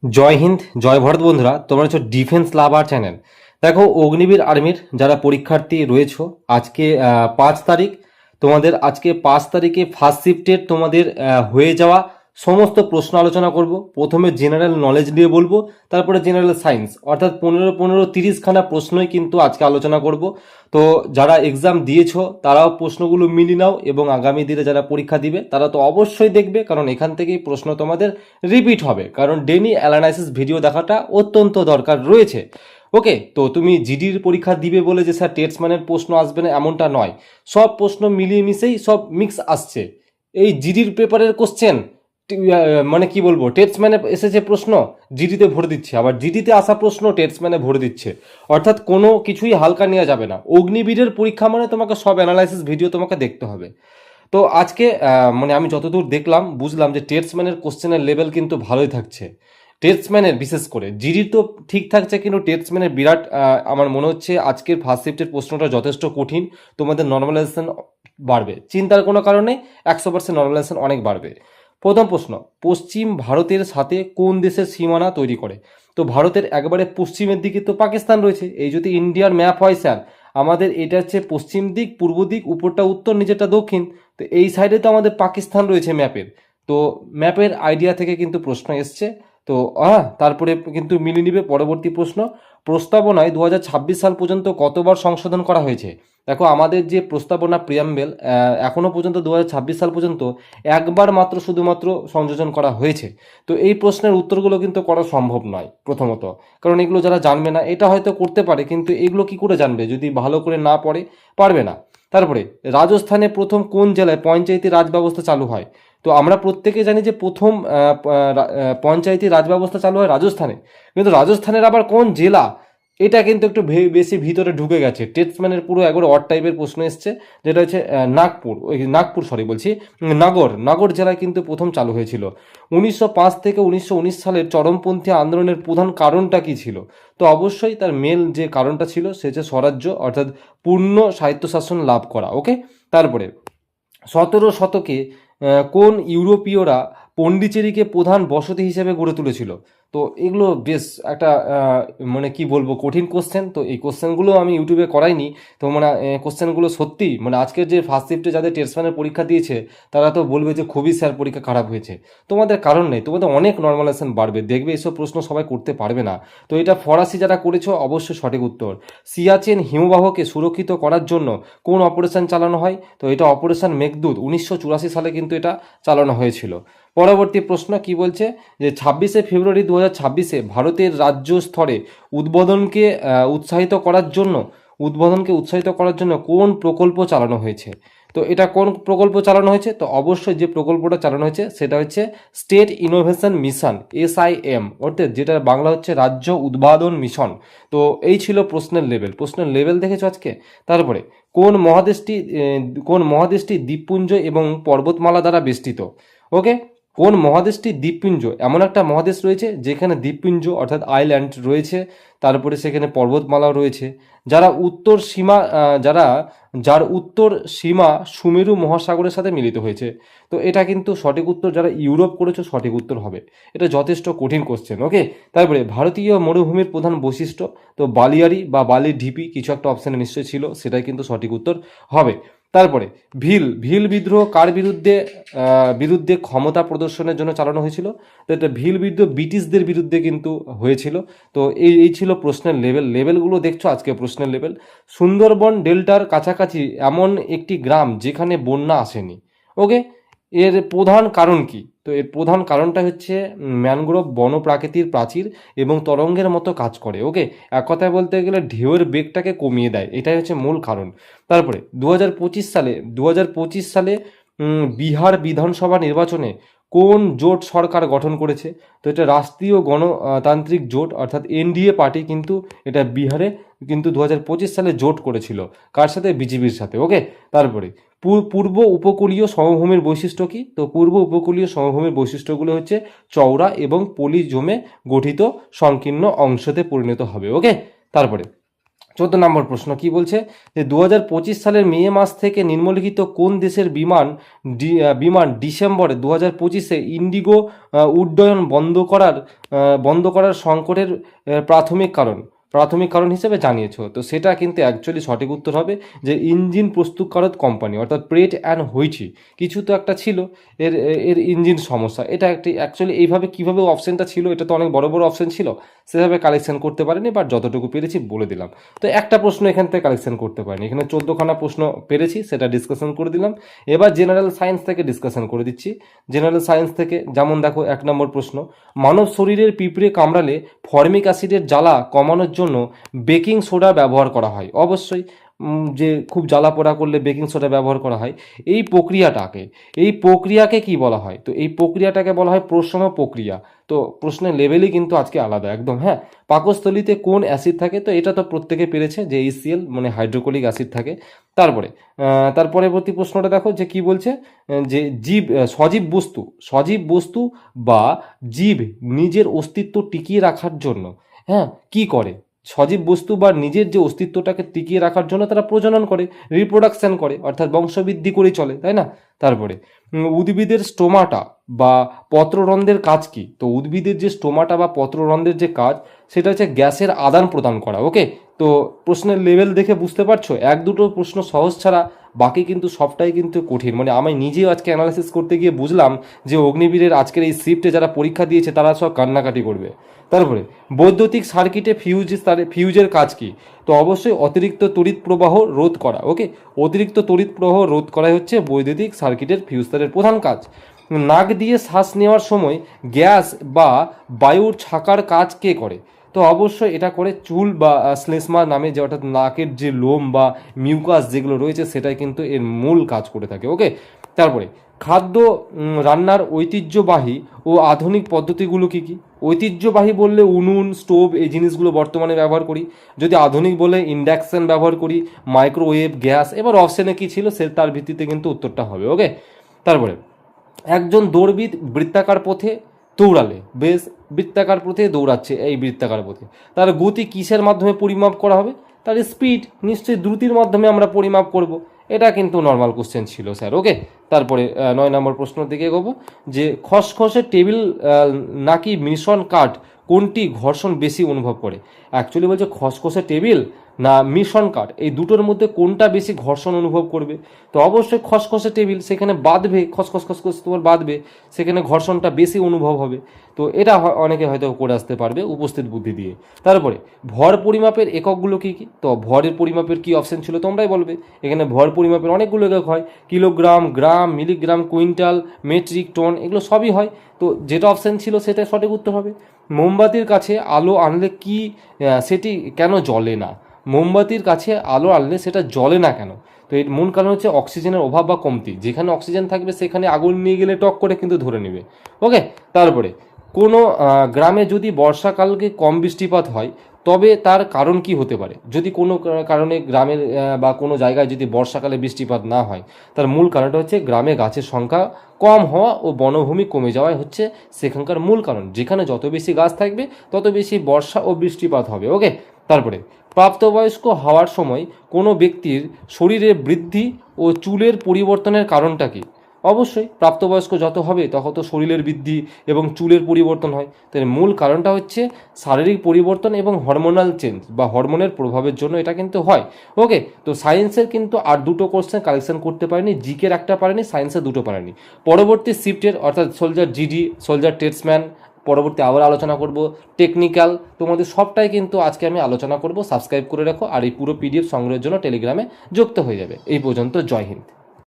জয় হিন্দ, জয় ভারত বন্ধুরা, তোমরা হচ্ছে ডিফেন্স লাভার চ্যানেল। দেখো, অগ্নিবীর আর্মির যারা পরীক্ষার্থী রয়েছো, আজকে 5 তারিখ, তোমাদের আজকে 5 তারিখে ফার্স্ট শিফটের তোমাদের হয়ে যাওয়া সমস্ত প্রশ্ন আলোচনা করব। প্রথমে জেনারেল নলেজ নিয়ে বলবো, তারপরে জেনারেল সায়েন্স, অর্থাৎ 15-15-30খানা প্রশ্নই কিন্তু আজকে আলোচনা করব। তো যারা এক্সাম দিয়েছো তারাও প্রশ্নগুলো মিলিয়ে নাও, এবং আগামী দিনে যারা পরীক্ষা দিবে তারা তো অবশ্যই দেখবে, কারণ এখান থেকেই প্রশ্ন তোমাদের রিপিট হবে, কারণ ডেলি অ্যানালাইসিস ভিডিও দেখাটা অত্যন্ত দরকার রয়েছে। ওকে, তো তুমি জিডির পরীক্ষা দিবে বলে যে স্যার টেটসম্যানের প্রশ্ন আসবে না এমনটা নয়, সব প্রশ্ন মিলিয়ে মিশেই সব মিক্স আসছে। এই জিডির পেপারের কোশ্চেন মানে কি বলবো, টেটসম্যানে এসেছে প্রশ্ন জিডিতে ভরে দিচ্ছে, আবার জিডিতে আসা প্রশ্ন টেটসম্যানে ভরে দিচ্ছে, অর্থাৎ কোনো কিছুই হালকা নেওয়া যাবে না। অগ্নিবীরের পরীক্ষা মানে তোমাকে সব অ্যানালাইসিস ভিডিও তোমাকে দেখতে হবে। তো আজকে মানে আমি যতদূর দেখলাম বুঝলাম যে টেটসম্যানের কোশ্চেনের লেভেল কিন্তু ভালোই থাকছে। টেটসম্যানের বিশেষ করে জিডির তো ঠিক থাকছে, কিন্তু টেটসম্যানের বিরাট আমার মনে হচ্ছে আজকের ফার্স্ট শিফটের প্রশ্নটা যথেষ্ট কঠিন। তোমাদের নর্মালাইজেশন বাড়বে, চিন্তার কোনো কারণে 100% নর্মালাইজেশন অনেক বাড়বে। প্রথম প্রশ্ন, পশ্চিম ভারতের সাথে কোন দেশের সীমানা তৈরি করে? তো ভারতের একবারে পশ্চিমের দিকে তো পাকিস্তান রয়েছে। এই যদি ইন্ডিয়ার ম্যাপ হয় স্যার, আমাদের এটা হচ্ছে পশ্চিম দিক, পূর্ব দিক, উপরটা উত্তর, নিচেরটা দক্ষিণ। তো এই সাইডে তো আমাদের পাকিস্তান রয়েছে ম্যাপের। তো ম্যাপের আইডিয়া থেকে কিন্তু প্রশ্ন এসছে। তো তারপরে কিন্তু মিলিয়ে নিবে পরবর্তী প্রশ্ন। প্রস্তাবনায় 2026 সাল পর্যন্ত কতবার সংশোধন করা হয়েছে? দেখো, আমাদের যে প্রস্তাবনা প্রিয়াম্বেল এখনো পর্যন্ত 2026 সাল পর্যন্ত একবার মাত্র শুধুমাত্র সংযোজন করা হয়েছে। তো এই প্রশ্নের উত্তরগুলো কিন্তু করা সম্ভব নয় প্রথমত, কারণ এগুলো যারা জানবে না, এটা হয়তো করতে পারে কিন্তু এগুলো কি করে জানবে যদি ভালো করে না পড়ে? পারবে না। তারপরে, রাজস্থানে প্রথম কোন জেলায় পঞ্চায়েতি রাজ ব্যবস্থা চালু হয়? তো আমরা প্রত্যেকে জানি যে প্রথম পঞ্চায়েতি রাজ ব্যবস্থা চালু হয় রাজস্থানে, কিন্তু রাজস্থানের আবার কোন জেলা, এটা কিন্তু একটু বেশি ভিতরে ঢুকে গেছে। টেটসম্যানের পুরো একবার অড টাইপের প্রশ্ন এসছে, যেটা হচ্ছে নাগর জেলায় কিন্তু প্রথম চালু হয়েছিল। 1905 থেকে 1919 সালের চরমপন্থী আন্দোলনের প্রধান কারণটা কি ছিল? তো অবশ্যই তার মেল যে কারণটা ছিল সে হচ্ছে স্বরাজ্য, অর্থাৎ পূর্ণ স্বায়ত্তশাসন লাভ করা। ওকে, তারপরে 17 শতকে কোন ইউরোপীয়রা পন্ডিচেরিকে প্রধান বসতি হিসেবে গড়ে তুলেছিল? তো এগুলো বেশ একটা মানে কি বলবো, কঠিন কোশ্চেন। তো এই কোশ্চেনগুলো আমি ইউটিউবে করাইনি। তো মানে কোশ্চেনগুলো সত্যি মানে আজকের যে ফার্স্ট শিফটে যাদের টেটসম্যানের পরীক্ষা দিয়েছে তারা তো বলবে যে খুবই স্যার পরীক্ষা খারাপ হয়েছে। তোমাদের কারণ নেই, তোমাদের অনেক নর্মালাইজেশন বাড়বে, দেখবে এসব প্রশ্ন সবাই করতে পারবে না। তো এটা ফরাসি যারা করেছো অবশ্যই সঠিক উত্তর। সিয়াচেন হিমবাহকে সুরক্ষিত করার জন্য কোন অপারেশন চালানো হয়? তো এটা অপারেশন মেঘদূত, 1984 সালে কিন্তু এটা চালানো হয়েছিল। পরবর্তী প্রশ্ন কি বলছে, যে 26 ফেব্রুয়ারি 2026 ভারতের রাজ্য স্তরে উদ্বোধনকে উৎসাহিত করার জন্য কোন প্রকল্প চালানো হয়েছে? তো এটা কোন প্রকল্প চালানো হয়েছে? তো অবশ্যই যে প্রকল্পটা চালানো হয়েছে সেটা হচ্ছে স্টেট ইনোভেশন মিশন, SIM, অর্থাৎ যেটা বাংলা হচ্ছে রাজ্য উদ্বোধন মিশন। তো এই ছিল প্রশ্নের লেভেল দেখেছো আজকে। তারপরে, কোন মহাদেশটি দ্বীপপুঞ্জ এবং পর্বতমালা দ্বারা বেষ্টিত? ওকে, কোন মহাদেশটি দ্বীপপুঞ্জ? এমন একটা মহাদেশ রয়েছে যেখানে দ্বীপপুঞ্জ অর্থাৎ আইল্যান্ড রয়েছে, তারপরে সেখানে পর্বতমালাও রয়েছে। যারা উত্তর সীমা যার উত্তর সীমা সুমেরু মহাসাগরের সাথে মিলিত হয়েছে। তো এটা কিন্তু সঠিক উত্তর, যারা ইউরোপ করেছো সঠিক উত্তর হবে। এটা যথেষ্ট কঠিন কোশ্চেন। ওকে, তারপরে, ভারতীয় মরুভূমির প্রধান বৈশিষ্ট্য? তো বালিয়ারি বা বালির ঢিপি কিছু একটা অপশানে নিশ্চয়ই ছিল, সেটাই কিন্তু সঠিক উত্তর হবে। তারপরে, ভিল বিদ্রোহ কার বিরুদ্ধে ক্ষমতা প্রদর্শনের জন্য চালানো হয়েছিল? তো এটা ভিল বিদ্রোহ ব্রিটিশদের বিরুদ্ধে কিন্তু হয়েছিল। তো এই ছিল প্রশ্নের লেভেলগুলো দেখছো আজকে প্রশ্নের লেভেল। সুন্দরবন ডেল্টার কাছাকাছি এমন একটি গ্রাম যেখানে বন্যা আসেনি। ওকে, এর প্রধান কারণ কি? তো এর প্রধান কারণটা হচ্ছে ম্যানগ্রোভ বন প্রাকৃতির প্রাচীর এবং তরঙ্গের মতো কাজ করে। ওকে, এক কথায় বলতে গেলে ঢেউয়ের বেগটাকে কমিয়ে দেয়, এটাই হচ্ছে মূল কারণ। তারপরে, 2025 সালে বিহার বিধানসভা নির্বাচনে কোন জোট সরকার গঠন করেছে? তো এটা রাষ্ট্রীয় গণতান্ত্রিক জোট, অর্থাৎ NDA পার্টি কিন্তু এটা বিহারে কিন্তু 2025 সালে জোট করেছিল। কার সাথে? বিজেপির সাথে। ওকে, তারপরে, পূর্ব উপকূলীয় সমভূমির বৈশিষ্ট্য কি? তো পূর্ব উপকূলীয় সমভূমির বৈশিষ্ট্যগুলো হচ্ছে চওড়া এবং পলি জমে গঠিত সংকীর্ণ অংশতে পরিণত হবে। ওকে, তারপরে নম্বর প্রশ্ন কি বলছে যে 2025 সালের মে মাস থেকে নিম্নলিখিত কোন দেশের বিমান ডিসেম্বরে 2025-এ ইন্ডিগো উড্ডয়ন বন্ধ করার সংকটের প্রাথমিক কারণ হিসেবে জানিয়েছে। তো সেটা কিন্তু অ্যাকচুয়ালি সঠিক উত্তর হবে যে ইঞ্জিন প্রস্তুতকারক কোম্পানি অর্থাৎ প্রেট অ্যান্ড হুইটনি কিছু তো একটা ছিল এর এর ইঞ্জিন সমস্যা। এটা একটি অ্যাকচুয়ালি এইভাবে কীভাবে অপশানটা ছিল, এটা তো অনেক বড় বড় অপশান ছিল, সেভাবে কালেকশন করতে পারিনি, বাট যতটুকু পেরেছি বলে দিলাম। তো একটা প্রশ্ন এখান থেকে কালেকশন করতে পারিনি, এখানে 14খানা প্রশ্ন পেরেছি, সেটা ডিসকাশন করে দিলাম। এবার জেনারেল সায়েন্স থেকে ডিসকাশন করে দিচ্ছি। জেনারেল সায়েন্স থেকে যেমন দেখো 1 নম্বর প্রশ্ন, মানব শরীরের পিঁপড়ে কামড়ালে ফর্মিক অ্যাসিডের জ্বালা কমানোর জন্য বেকিং সোডা ব্যবহার করা হয়। অবশ্যই যে খুব জ্বালা পোড়া করলে বেকিং সোডা ব্যবহার করা হয়। এই প্রক্রিয়াকে কি বলা হয়? তো এই প্রক্রিয়াটাকে বলা হয় প্রশম প্রক্রিয়া। তো প্রশ্নের লেভেলই কিন্তু আজকে আলাদা একদম। হ্যাঁ, পাকস্থলিতে কোন অ্যাসিড থাকে? তো এটা তো প্রত্যেকে পেরেছে যে HCl মানে হাইড্রোক্লোরিক অ্যাসিড থাকে। তার পরবর্তী প্রশ্নটা দেখো যে কি বলছে, যে সজীব বস্তু বা জীব নিজের অস্তিত্ব টিকিয়ে রাখার জন্য হ্যাঁ কি করে? সজীব বস্তু বা নিজের যে অস্তিত্বটাকে টিকিয়ে রাখার জন্য তারা প্রজনন করে, রিপ্রোডাকশন করে, অর্থাৎ বংশবৃদ্ধি করে চলে, তাই না? তারপরে উদ্ভিদের স্টোমাটা বা পত্ররন্ধ্রের কাজ কি? তো উদ্ভিদের যে স্টোমাটা বা পত্ররন্ধ্রের যে কাজ সেটা হচ্ছে গ্যাসের আদান প্রদান করা। ওকে, তো প্রশ্নের লেভেল দেখে বুঝতে পারছো, 1-2 প্রশ্ন সহজ ছাড়া বাকি কিন্তু সবটাই কিন্তু কঠিন। মানে আমি নিজেও আজকে অ্যানালাইসিস করতে গিয়ে বুঝলাম যে অগ্নিবীরের আজকের এই শিফটে যারা পরীক্ষা দিয়েছে তারা সব কান্নাকাটি করবে। তারপরে বৈদ্যুতিক সার্কিটে ফিউজের কাজ কি? তো অবশ্যই অতিরিক্ত তড়িৎ প্রবাহ রোধ করা। ওকে, অতিরিক্ত তড়িৎ প্রবাহ রোধ করাই হচ্ছে বৈদ্যুতিক সার্কিটের ফিউজ তারের প্রধান কাজ। নাক দিয়ে শ্বাস নেওয়ার সময় গ্যাস বা বায়ুর ছাকার কাজ কে করে? তো অবশ্যই এটা করে চুল বা শ্লেষ্মা নামে যে অর্থাৎ নাকের যে লোম বা মিউকাস যেগুলো রয়েছে সেটাই কিন্তু এর মূল কাজ করে থাকে। ওকে, তারপরে খাদ্য রান্নার ঐতিহ্যবাহী ও আধুনিক পদ্ধতিগুলো কী কী? ঐতিহ্যবাহী বললে উনুন, স্টোভ এই জিনিসগুলো বর্তমানে ব্যবহার করি। যদি আধুনিক বলে ইন্ডাকশন ব্যবহার করি, মাইক্রোওয়েভ, গ্যাস। এবার অপশানে কী ছিল সে তার ভিত্তিতে কিন্তু উত্তরটা হবে। ওকে, তারপরে একজন দৌড়বিদ বৃত্তাকার পথে দৌড়ালে, বেশ বৃত্তাকার পথে দৌড়াচ্ছে, এই বৃত্তাকার পথে তার গতি কিসের মাধ্যমে পরিমাপ করা হবে? তার স্পিড নিশ্চয়ই দ্রুতির মাধ্যমে আমরা পরিমাপ করব। এটা কিন্তু নর্মাল কোশ্চেন ছিল স্যার। ওকে, তারপরে 9 নম্বর প্রশ্ন দিকে এগোবো, যে খসখসে টেবিল নাকি মিশ্রণ কাঠ কোনটি ঘর্ষণ বেশি অনুভব করে? অ্যাকচুয়ালি বলছে খসখসে টেবিল না মিশ্রণ কাঠ, এই দুটোর মধ্যে কোনটা বেশি ঘর্ষণ অনুভব করবে? তো অবশ্যই খসখসে টেবিল, সেখানে বাঁধবে, খসখস তোমার বাঁধবে, সেখানে ঘর্ষণটা বেশি অনুভব হবে। তো এটা অনেকে হয়তো করে আসতে পারবে উপস্থিত বুদ্ধি দিয়ে। তারপরে ভর পরিমাপের এককগুলো কী কী? তো ভরের পরিমাপের কি অপশন ছিল তোমরাই বলবে। এখানে ভর পরিমাপের অনেকগুলো একক হয়, কিলোগ্রাম, গ্রাম, মিলিগ্রাম, কুইন্টাল, মেট্রিক, টন, এগুলো সবই হয়। তো যেটা অপশান ছিল সেটা সঠিক উত্তর হবে। মোমবাতির কাছে আলো আনলে কি সেটি কেন জ্বলে না? মোমবাতির কাছে আলো আনলে সেটা জ্বলে না কেন? তো এর মূল কারণ হচ্ছে অক্সিজেনের অভাব বা কমতি। যেখানে অক্সিজেন থাকবে সেখানে আগুন নিয়ে গেলে টক করে কিন্তু ধরে নেবে। ওকে, তারপরে কোনো গ্রামে যদি বর্ষাকালকে কম বৃষ্টিপাত হয় তবে তার কারণ কি হতে পারে? যদি কোনো কারণে গ্রামের বা কোনো জায়গায় যদি বর্ষাকালে বৃষ্টিপাত না হয়, তার মূল কারণটা হচ্ছে গ্রামে গাছের সংখ্যা কম হওয়া ও বনভূমি কমে যাওয়াই হচ্ছে সেখানকার মূল কারণ। যেখানে যত বেশি গাছ থাকবে তত বেশি বর্ষা ও বৃষ্টিপাত হবে। ওকে, তারপরে প্রাপ্তবয়স্ক হওয়ার সময় কোনো ব্যক্তির শরীরে বৃদ্ধি ও চুলের পরিবর্তনের কারণটা কী? অবশ্যই প্রাপ্তবয়স্ক যত হবে তত শরীরের বৃদ্ধি এবং চুলের পরিবর্তন হয়। তাই মূল কারণটা হচ্ছে শারীরিক পরিবর্তন এবং হরমোনাল চেঞ্জ বা হরমোনের প্রভাবের জন্য এটা কিন্তু হয়। ওকে, তো সায়েন্সের কিন্তু আর 2টো কোশ্চেন কালেকশন করতে পারেনি, জিকের একটা পারেনি, সায়েন্সের 2টো পারেনি। পরবর্তী শিফটের অর্থাৎ সোলজার জিডি, সোলজার টেস্টম্যান পরবর্তী আবার আলোচনা করব, টেকনিক্যাল, তোমাদের সবটাই কিন্তু আজকে আমি আলোচনা করব। সাবস্ক্রাইব করে রাখো আর এই পুরো PDF সংগ্রহের জন্য টেলিগ্রামে যুক্ত হয়ে যাবে। এই পর্যন্ত, জয় হিন্দ।